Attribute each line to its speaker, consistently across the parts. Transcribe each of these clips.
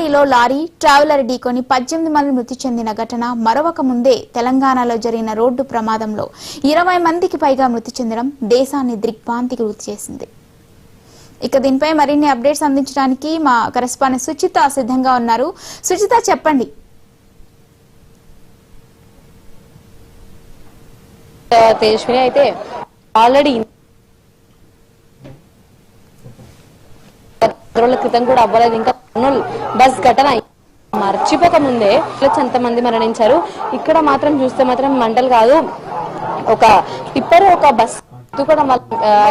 Speaker 1: రంగారెడ్డిలో lorry traveller ఢీకొని 18 మంది మృతి చెందిన ఘటన మరొక ముందే తెలంగాణలో జరిగిన రోడ్డు ప్రమాదంలో 20 మందికి పైగా మృతి చెందడం దేశాన్ని దిగ్భ్రాంతికి గురిచేసింది. ఇక దీనిపై మరిన్ని అప్డేట్స్ అందించడానికి మా కరెస్పాండెంట్ సుచిత సిద్ధంగా ఉన్నారు. సుచిత, చెప్పండి.
Speaker 2: తేజస్విని అయితే ఆల్రెడీ రోజుల క్రితం కూడా అవ్వలేదు, ఇంకా బస్ ఘటన మర్చిపోక ముందే ఎంతమంది మరణించారు. ఇక్కడ మాత్రం చూస్తే మాత్రం మంటలు కాదు, ఒక టిప్పర్ ఒక బస్ కూడా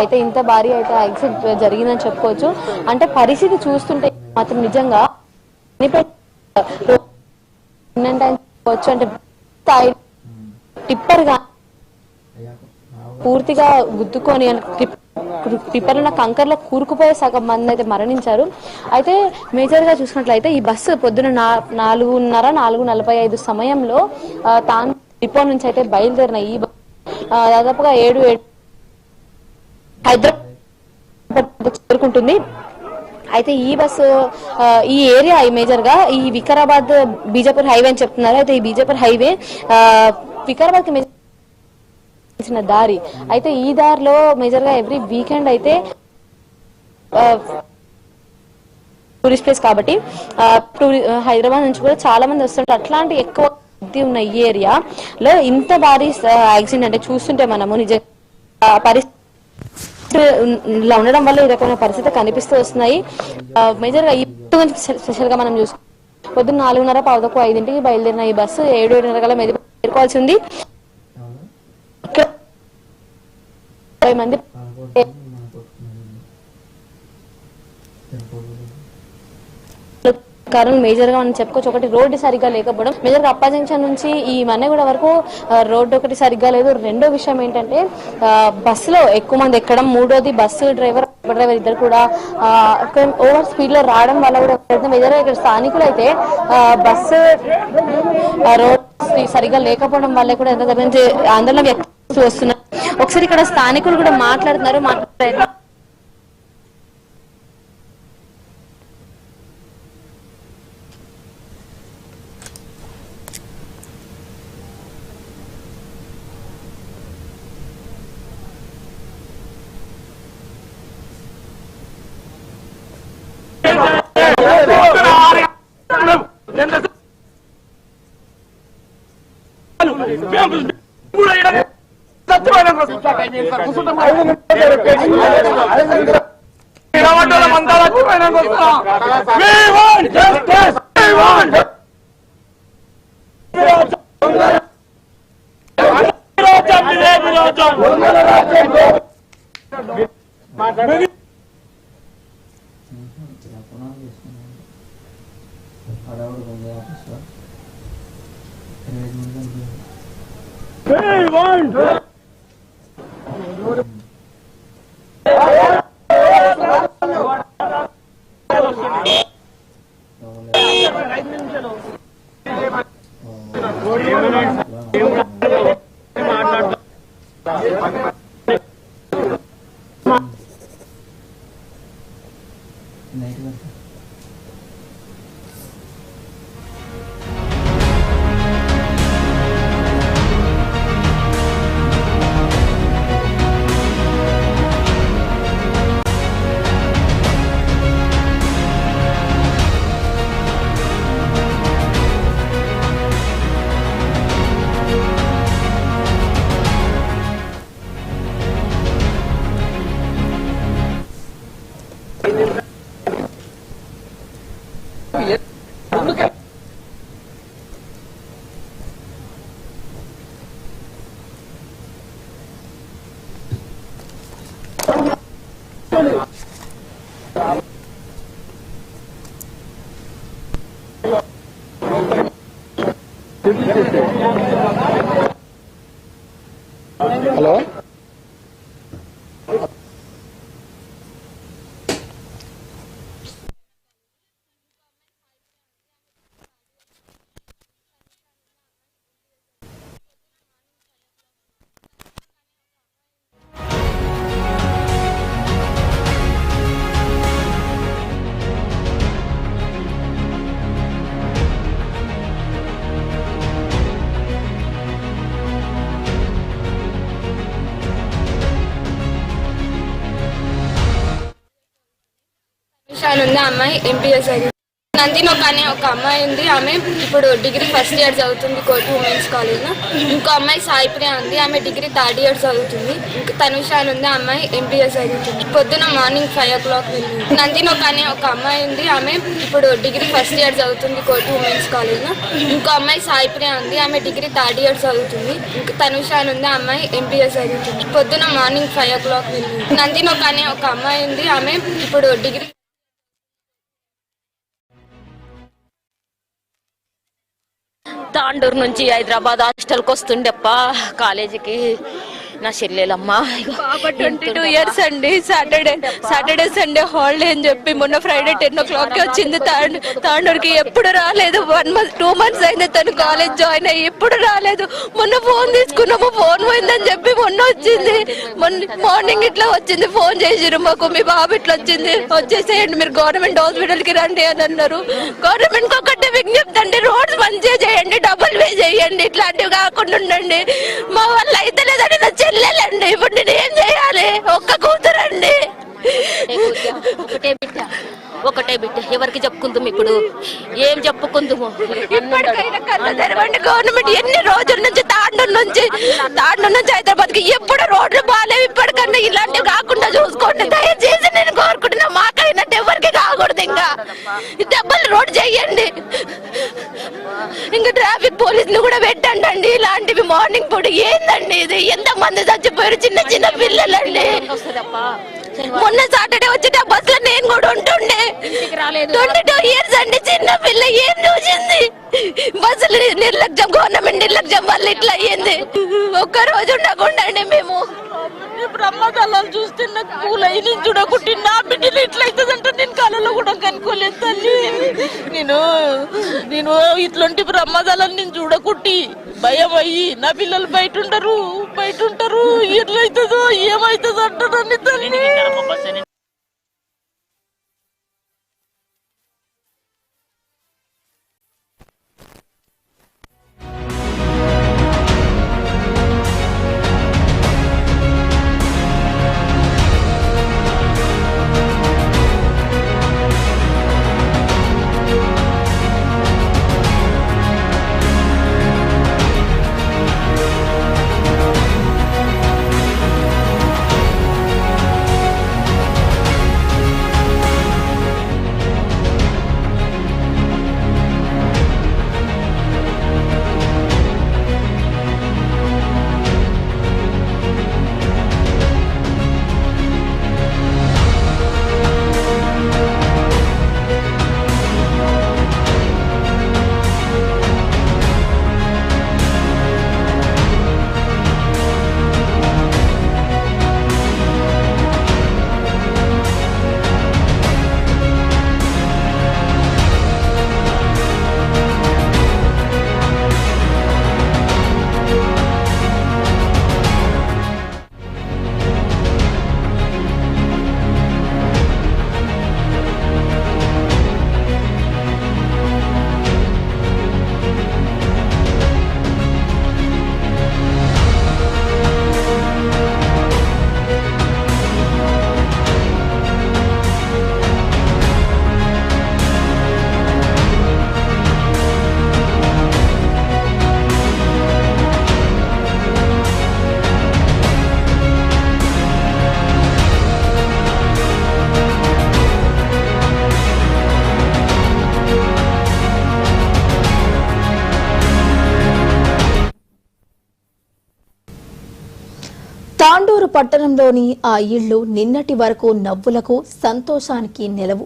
Speaker 2: అయితే ఇంత భారీ అయితే యాక్సిడెంట్ జరిగిందని చెప్పుకోవచ్చు. అంటే పరిస్థితి చూస్తుంటే మాత్రం నిజంగా అంటే టిప్పర్ గా పూర్తిగా గుద్దుకొని టిప్పర్ ఉన్న కంకర్లో కూరుకుపోయే సగం మంది అయితే మరణించారు. అయితే మేజర్ గా చూసినట్లయితే ఈ బస్సు పొద్దున 4:45 సమయంలో తాను డిపో నుంచి అయితే బయలుదేరిన ఈ దాదాపుగా 7 హైదరాబాద్ చేరుకుంటుంది. అయితే ఈ బస్సు ఈ ఏరియా మేజర్ గా ఈ వికారాబాద్ బీజాపూర్ హైవే అని చెప్తున్నారు. అయితే ఈ బీజాపూర్ హైవే వికారాబాద్ కి దారి. అయితే ఈ దారిలో మేజర్ గా ఎవ్రీ వీకెండ్ అయితే టూరిస్ట్ ప్లేస్ కాబట్టి హైదరాబాద్ నుంచి కూడా చాలా మంది వస్తుంటారు. అట్లాంటి ఎక్కువ ఉన్న ఈ ఏరియాలో ఇంత భారీ యాక్సిడెంట్ అంటే చూస్తుంటే మనము నిజంగా పరిస్థితి ఇలా ఉండడం వల్ల ఈ రకమైన పరిస్థితి కనిపిస్తూ వస్తున్నాయి. మేజర్ గా స్పెషల్ గా మనం చూసుకుంటాం, పొద్దున్న 4:30 బయలుదేరిన ఈ బస్సు 7:30 మీద చేరుకోవాల్సి ఉంది. 20 మంది కారణం మేజర్ గా మనం చెప్పుకోవచ్చు. ఒకటి రోడ్డు సరిగ్గా లేకపోవడం, మేజర్ గా అప్పా జంక్షన్ నుంచి ఈ మన్నెగూడ వరకు రోడ్డు ఒకటి సరిగ్గా లేదు. రెండో విషయం ఏంటంటే బస్సులో ఎక్కువ మంది ఎక్కడం, మూడోది బస్సు డ్రైవర్ ఇద్దరు కూడా ఓవర్ స్పీడ్ లో రావడం వల్ల కూడా మేజర్ గా ఇక్కడ స్థానికులు అయితే బస్సు రోడ్ సరిగ్గా లేకపోవడం వల్ల కూడా ఎంత ఆందోళన వ్యక్తం వస్తున్నారు. ఒకసారి ఇక్కడ స్థానికులు కూడా మాట్లాడుతున్నారు.
Speaker 3: హలో ఉంది, అమ్మాయి ఎంపీఎస్ అయింది. నందినోక్ అనే ఒక అమ్మాయి ఉంది, ఆమె ఇప్పుడు డిగ్రీ ఫస్ట్ ఇయర్ చదువుతుంది కోటి ఉమెన్స్ కాలేజ్లో. ఇంకో అమ్మాయి సాయిప్రియ ఉంది, ఆమె డిగ్రీ థర్డ్ ఇయర్ చదువుతుంది. ఇంకా తనుష అని ఉంది, అమ్మాయి ఎంపీఎస్ చదువుతుంది. పొద్దున మార్నింగ్ 5 o'clock వెళ్ళింది. నందినోక్ అనే ఒక అమ్మాయి ఉంది, ఆమె ఇప్పుడు డిగ్రీ ఫస్ట్ ఇయర్ చదువుతుంది కోటి ఉమెన్స్ కాలేజ్లో. ఇంకో అమ్మాయి సాయిప్రియ ఉంది, ఆమె డిగ్రీ థర్డ్ ఇయర్ చదువుతుంది. ఇంకా తనుష అని ఉంది, అమ్మాయి ఎంపీఎస్ చదువుతుంది. పొద్దున మార్నింగ్ 5 o'clock వెళ్ళింది. నందినోక్ అనే ఒక అమ్మాయి ఉంది, ఆమె ఇప్పుడు డిగ్రీ
Speaker 4: తాండూరు నుంచి హైదరాబాద్ హాస్టల్కి వస్తుండేప్ప కాలేజీకి. నా చెల్లెలమ్మ
Speaker 5: 22 years అండి. సాటర్డే సండే హాలిడే అని చెప్పి మొన్న ఫ్రైడే 10 o'clock వచ్చింది. తాండూరుకి ఎప్పుడు రాలేదు. 2 months అయింది తను కాలేజ్ జాయిన్ అయ్యి, ఎప్పుడు రాలేదు. మొన్న ఫోన్ తీసుకున్నాము, ఫోన్ పోయిందని చెప్పి మొన్న వచ్చింది. మార్నింగ్ ఇట్లా వచ్చింది, ఫోన్ చేసిరు మాకు, మీ బాబు ఇట్లా వచ్చింది, వచ్చేసేయండి మీరు గవర్నమెంట్ హాస్పిటల్ కి రండి అని అన్నారు. గవర్నమెంట్ కి ఒకటే విజ్ఞప్తి అండి, రోడ్స్ మంచిగా చేయండి, డబుల్ వే చేయండి, ఇట్లాంటివి కాకుండా ఉండండి. మా వల్ల అయితే లేదండి, నా చెల్లెలండి. ఇప్పుడు నేను ఏం చేయాలి? ఒక్క కూతురండి.
Speaker 4: ఒకటే బిడ్డ ఎవరికి చెప్పుకుందాం? ఇప్పుడు ఏం చెప్పుకుందాము?
Speaker 5: ఇప్పటికైనా కళ్ళు తెరవండి గవర్నమెంట్. ఎన్ని రోజుల నుంచి తాండూరు నుంచి హైదరాబాద్ కి ఎప్పుడు రోడ్లు బాగాలేవు. ఇప్పటికన్నా ఇలాంటివి కాకుండా చూసుకోండి దయచేసి, నేను కోరుకుంటున్నా. మాకైనట్టు ఎవరికి కాకూడదు. ఇంకా డబ్బులు రోడ్ చెయ్యండి. ఇంకా ట్రాఫిక్ పోలీసులు కూడా పెట్టండి అండి. ఇలాంటివి మార్నింగ్ పూట ఏందండి ఇది? ఎంత మంది చచ్చిపోయారు, చిన్న చిన్న పిల్లలండి. మొన్న సాటర్డే వచ్చి బస్ లో నేను కూడా ఉంటుండే. 22 years అండి, చిన్న పిల్ల ఏం చూసింది? బస్సులు నిర్లక్ష్యం, గవర్నమెంట్ నిర్లక్ష్యం వల్ల ఇట్లా అయ్యింది. ఒక్క రోజు ఉండకుండా అండి మేము బ్రహ్మకళలు చూస్తే నాకు పూలయ్యి నేను చూడకుంటే నా బిడ్డలు ఇట్లయితుందంటే నేను కళలో కూడా కనుక్కోలేదు తల్లి. నేను ఇట్లాంటి బ్రహ్మకళలు నేను చూడకుట్టి భయం అయ్యి, నా పిల్లలు బయట ఉంటారు ఎట్లయితుందో ఏమవుతుందో అంటారని తల్లి.
Speaker 6: తాండూరు పట్టణంలోని ఆ ఇళ్లు నిన్నటి వరకు నవ్వులకు సంతోషానికి నెలవు.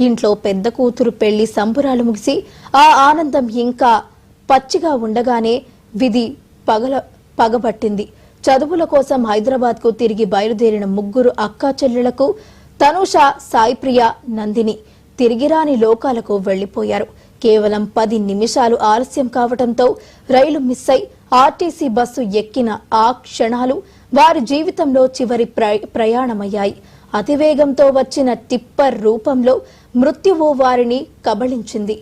Speaker 6: ఇంట్లో పెద్ద కూతురు పెళ్లి సంబురాలు ముగిసి ఆ ఆనందం ఇంకా పచ్చిగా ఉండగానే విధి పగబట్టింది. చదువుల కోసం హైదరాబాద్ కు తిరిగి బయలుదేరిన ముగ్గురు అక్కా చెల్లెళ్లకు తనుష, సాయిప్రియ, నందిని తిరిగిరాని లోకాలకు వెళ్లిపోయారు. కేవలం 10 నిమిషాలు ఆలస్యం కావడంతో రైలు మిస్ అయి ఆర్టీసీ బస్సు ఎక్కిన ఆ క్షణాలు వారి జీవితంలో చివరి ప్రయాణమయ్యాయి. అతివేగంతో వచ్చిన టిప్పర్ రూపంలో మృత్యువు వారిని కబళించింది.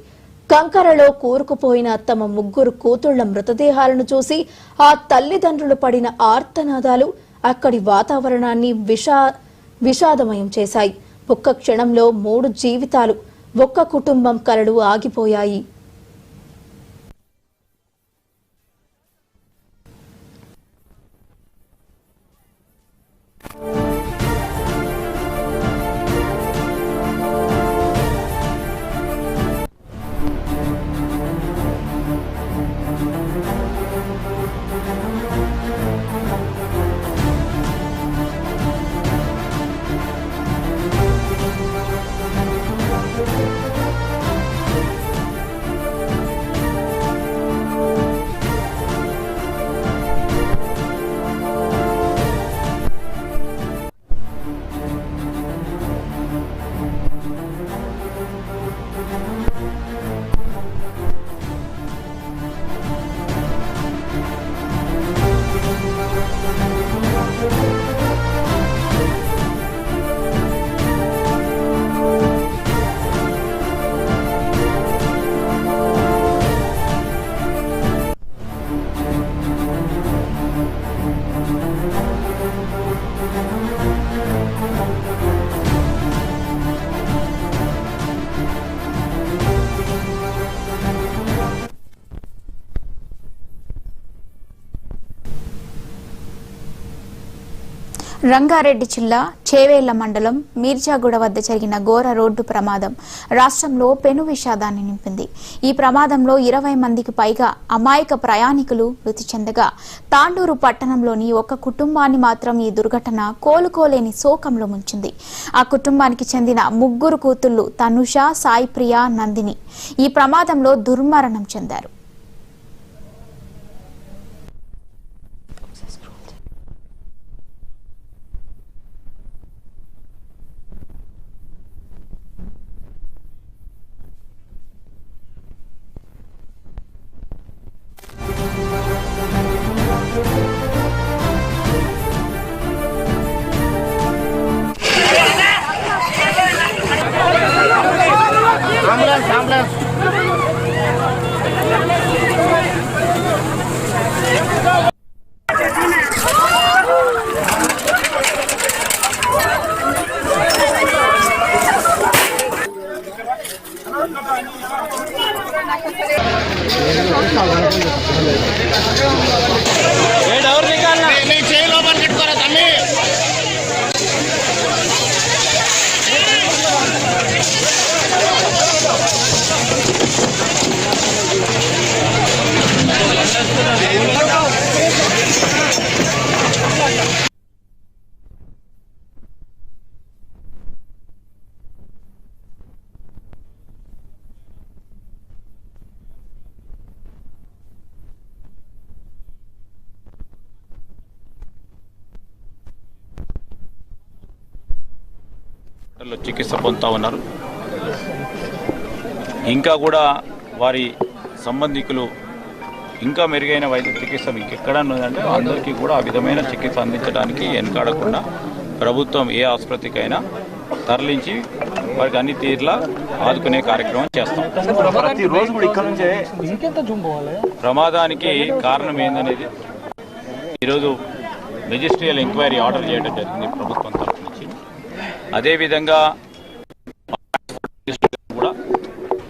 Speaker 6: కంకరలో కూరుకుపోయిన తమ ముగ్గురు కూతుళ్ల మృతదేహాలను చూసి ఆ తల్లిదండ్రులు పడిన ఆర్తనాదాలు అక్కడి వాతావరణాన్ని విషాదమయం చేశాయి. ఒక్క క్షణంలో 3 జీవితాలు, ఒక్క కుటుంబం కలలు ఆగిపోయాయి.
Speaker 1: రంగారెడ్డి జిల్లా చేవేళ్ల మండలం మీర్జాగూడ వద్ద జరిగిన ఘోర రోడ్డు ప్రమాదం రాష్ట్రంలో పెను విషాదాన్ని నింపింది. ఈ ప్రమాదంలో 20 మందికి పైగా అమాయక ప్రయాణికులు మృతి చెందగా తాండూరు పట్టణంలోని ఒక కుటుంబాన్ని మాత్రం ఈ దుర్ఘటన కోలుకోలేని శోకంలో ముంచింది. ఆ కుటుంబానికి చెందిన 3 కూతుళ్లు తనుష, సాయిప్రియ, నందిని ఈ ప్రమాదంలో దుర్మరణం చెందారు.
Speaker 7: చికిత్స పొందుతూ ఉన్నారు. ఇంకా కూడా వారి సంబంధికులు ఇంకా మెరుగైన వైద్య చికిత్స ఇంకెక్కడ ఉన్నదంటే అందరికీ కూడా ఆ విధమైన చికిత్స అందించడానికి వెనకాడకుండా ప్రభుత్వం ఏ ఆసుపత్రికైనా తరలించి వారికి అన్ని తీర్లా ఆదుకునే కార్యక్రమం చేస్తాం. ప్రమాదానికి కారణం ఏందనేది ఈరోజు మెజిస్ట్రియల్ ఎంక్వైరీ ఆర్డర్ చేయడం జరిగింది ప్రభుత్వం తరఫు నుంచి. అదేవిధంగా కూడా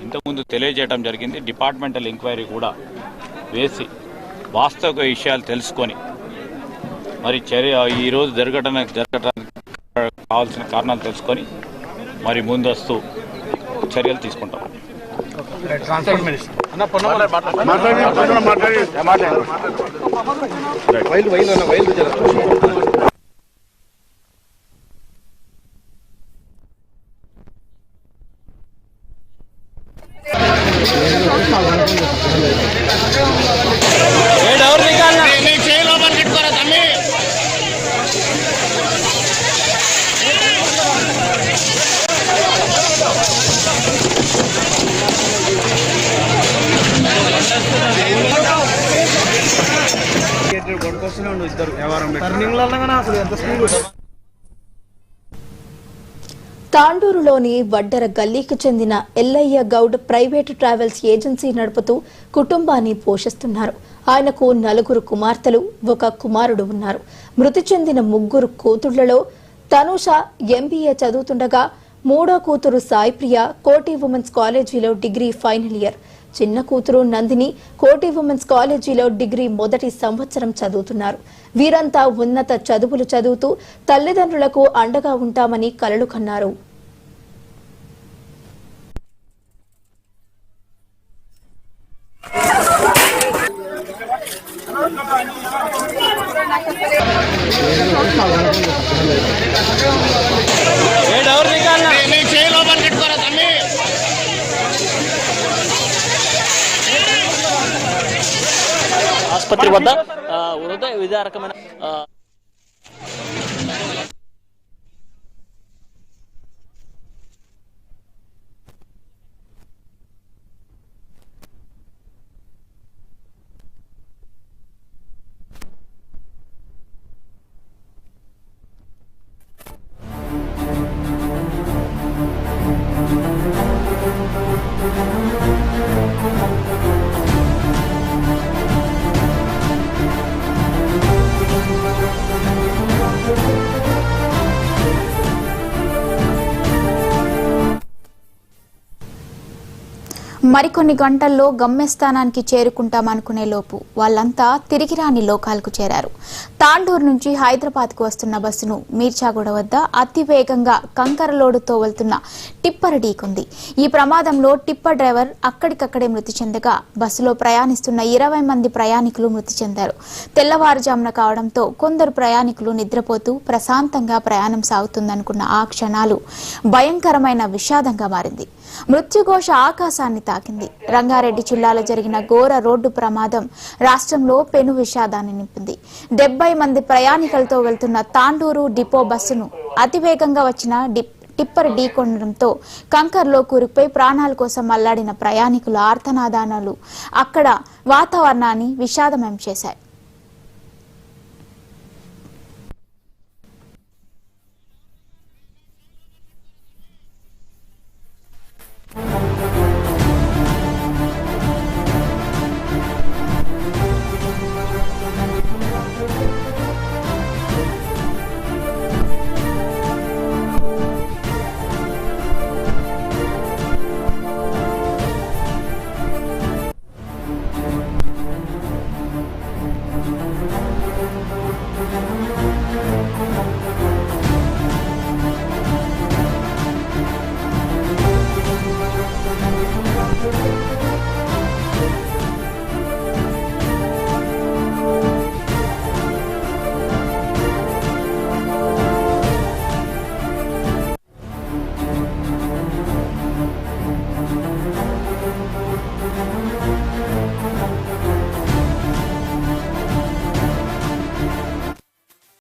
Speaker 7: ఇంతకుముందు తెలియజేయడం జరిగింది. డిపార్ట్మెంటల్ ఎంక్వైరీ కూడా వేసి వాస్తవిక విషయాలు తెలుసుకొని మరి ఈరోజు జరగడానికి కావాల్సిన కారణాలు తెలుసుకొని మరి ముందస్తు చర్యలు తీసుకుంటాం.
Speaker 6: తాండూరులోని వడ్డర గల్లీకి చెందిన Ellaiah Goud private travels agency నడుపుతూ కుటుంబాన్ని పోషిస్తున్నారు. ఆయనకు 4 కుమార్తెలు, 1 కుమారుడు ఉన్నారు. మృతి చెందిన 3 కూతుళ్లలో తనుష MBA చదువుతుండగా మూడో కూతురు సాయిప్రియ కోటి ఉమెన్స్ కాలేజీలో డిగ్రీ ఫైనల్ ఇయర్. చిన్న కూతురు నందిని కోటి ఉమెన్స్ కాలేజీలో డిగ్రీ మొదటి సంవత్సరం చదువుతున్నారు. వీరంతా ఉన్నత చదువులు చదువుతూ తల్లిదండ్రులకు అండగా ఉంటామని కలలు కన్నారు.
Speaker 8: ఆసుపత్రి వద్ద వివిధ రకమైన
Speaker 1: మరికొన్ని గంటల్లో గమ్యస్థానానికి చేరుకుంటామనుకునే లోపు వాళ్ళంతా తిరిగి రాని లోకాలకు చేరారు. తాండూరు నుంచి హైదరాబాద్కు వస్తున్న బస్సును మీర్చాగూడ వద్ద అతివేగంగా కంకర లోడుతో వెళ్తున్న టిప్పర్ ఢీకొంది. ఈ ప్రమాదంలో టిప్పర్ డ్రైవర్ అక్కడికక్కడే మృతి చెందగా బస్సులో ప్రయాణిస్తున్న 20 మంది ప్రయాణికులు మృతి చెందారు. తెల్లవారుజామున కావడంతో కొందరు ప్రయాణికులు నిద్రపోతూ ప్రశాంతంగా ప్రయాణం సాగుతుందనుకున్న ఆ క్షణాలు భయంకరమైన విషాదంగా మారింది. మృత్యుఘోష ఆకాశాన్ని తాకింది. రంగారెడ్డి జిల్లాలో జరిగిన ఘోర రోడ్డు ప్రమాదం రాష్ట్రంలో పెను విషాదాన్ని నింపింది. 70 మంది ప్రయాణికులతో వెళ్తున్న తాండూరు డిపో బస్సును అతివేగంగా వచ్చిన టిప్పర్ ఢీకొనడంతో కంకర్లో కూరుకుపోయి ప్రాణాల కోసం అల్లాడిన ప్రయాణికుల ఆర్తనాదానాలు అక్కడ వాతావరణాన్ని విషాదమయం చేశాయి.